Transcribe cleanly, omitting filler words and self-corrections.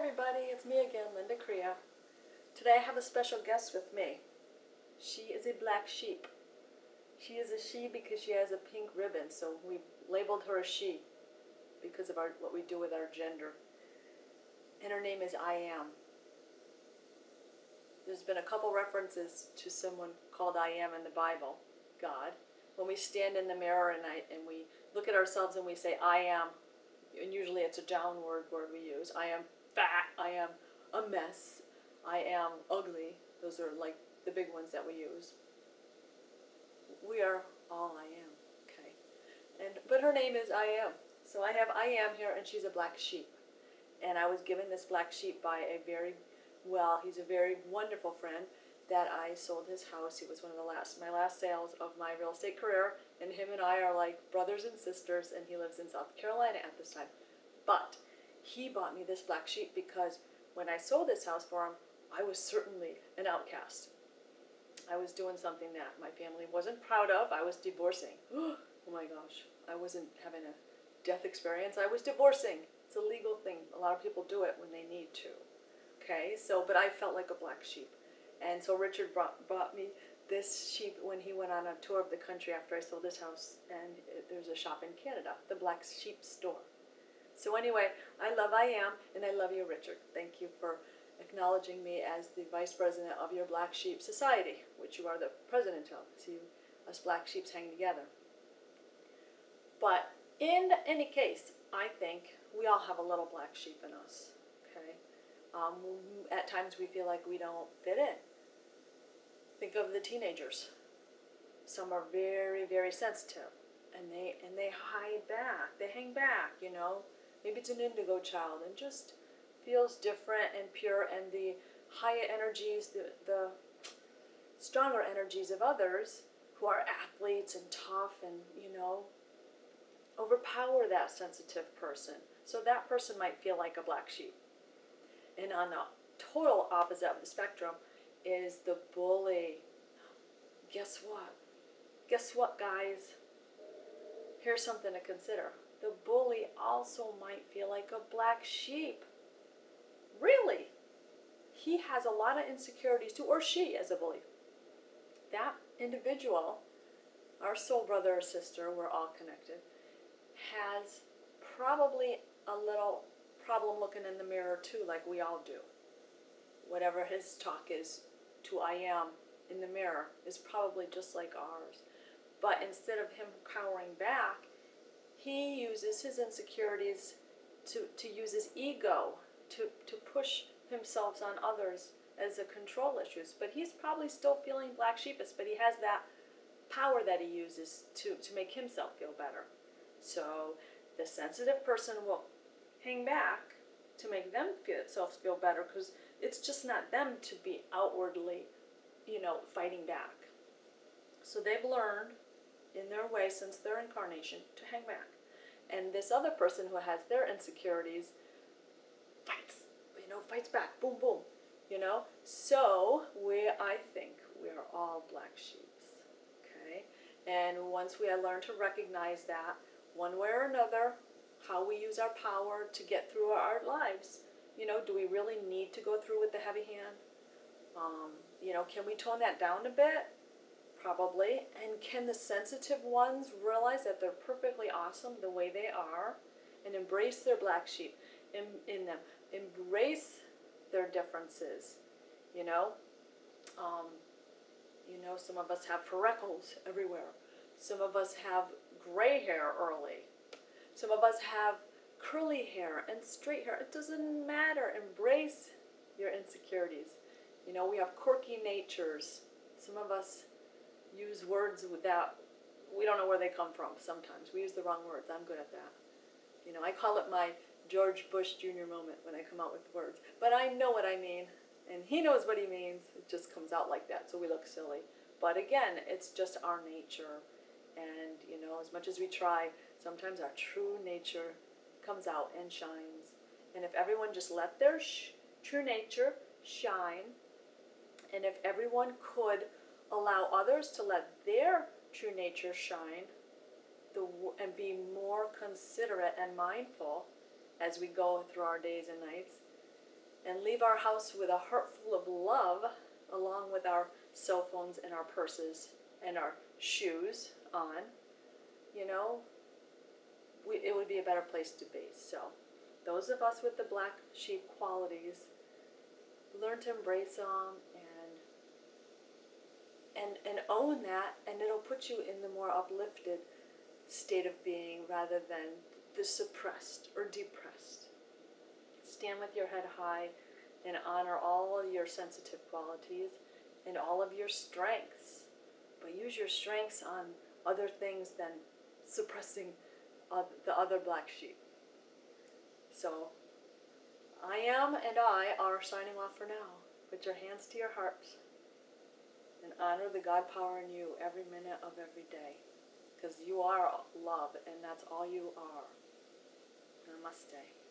everybody, it's me again, Linda Crea. Today I have a special guest with me. She is a black sheep. She is a she because she has a pink ribbon, so we labeled her a she because of what we do with our gender. And her name is I Am. There's been a couple references to someone called I Am in the Bible, God. When we stand in the mirror and we look at ourselves and we say I am, and usually it's a downward word we use. I am fat, I am a mess, I am ugly. Those are like the big ones that we use. We are all I am, okay? But her name is I Am. So I have I Am here, and she's a black sheep. And I was given this black sheep by he's a very wonderful friend that I sold his house. He was one of my last sales of my real estate career, and him and I are like brothers and sisters, and he lives in South Carolina at this time. But he bought me this black sheep because when I sold this house for him, I was certainly an outcast. I was doing something that my family wasn't proud of. I was divorcing. Oh my gosh. I wasn't having a death experience. I was divorcing. It's a legal thing. A lot of people do it when they need to. Okay, but I felt like a black sheep. And so Richard bought me this sheep when he went on a tour of the country after I sold this house. And there's a shop in Canada, the Black Sheep Store. So anyway, I love I Am, and I love you, Richard. Thank you for acknowledging me as the vice president of your Black Sheep Society, which you are the president of. So us black sheeps hang together. But in any case, I think we all have a little black sheep in us. Okay, at times we feel like we don't fit in. Think of the teenagers. Some are very, very sensitive, and they hide back. They hang back. Maybe it's an indigo child and just feels different and pure, and the higher energies, the stronger energies of others who are athletes and tough and, overpower that sensitive person. So that person might feel like a black sheep. And on the total opposite of the spectrum is the bully. Guess what? Guess what, guys? Here's something to consider. The bully also might feel like a black sheep. Really? He has a lot of insecurities too, or she as a bully. That individual, our soul brother or sister, we're all connected, has probably a little problem looking in the mirror too, like we all do. Whatever his talk is to I Am in the mirror is probably just like ours. But instead of him cowering back, he uses his insecurities to use his ego to push himself on others as a control issues. But he's probably still feeling black sheepish, but he has that power that he uses to make himself feel better. So the sensitive person will hang back to make themselves feel better, because it's just not them to be outwardly, fighting back. So they've learned in their way since their incarnation to hang back. And this other person who has their insecurities fights back, boom, boom, So I think we are all black sheeps, okay? And once we learn to recognize that, one way or another, how we use our power to get through our lives, do we really need to go through with the heavy hand? Can we tone that down a bit? Probably. And can the sensitive ones realize that they're perfectly awesome the way they are and embrace their black sheep in them? Embrace their differences, some of us have freckles everywhere. Some of us have gray hair early. Some of us have curly hair and straight hair. It doesn't matter. Embrace your insecurities. We have quirky natures. Some of us use words that we don't know where they come from sometimes. We use the wrong words. I'm good at that. I call it my George Bush Jr. moment when I come out with words. But I know what I mean, and he knows what he means. It just comes out like that, so we look silly. But again, it's just our nature. And, as much as we try, sometimes our true nature comes out and shines. And if everyone just let their true nature shine, and if everyone could allow others to let their true nature shine, and be more considerate and mindful as we go through our days and nights, and leave our house with a heart full of love, along with our cell phones and our purses and our shoes on, it would be a better place to be. So those of us with the black sheep qualities, learn to embrace them and own that, and it'll put you in the more uplifted state of being rather than the suppressed or depressed. Stand with your head high and honor all of your sensitive qualities and all of your strengths. But use your strengths on other things than suppressing the other black sheep. So, I am and I are signing off for now. Put your hands to your hearts and honor the God power in you every minute of every day. Because you are love, and that's all you are. Namaste.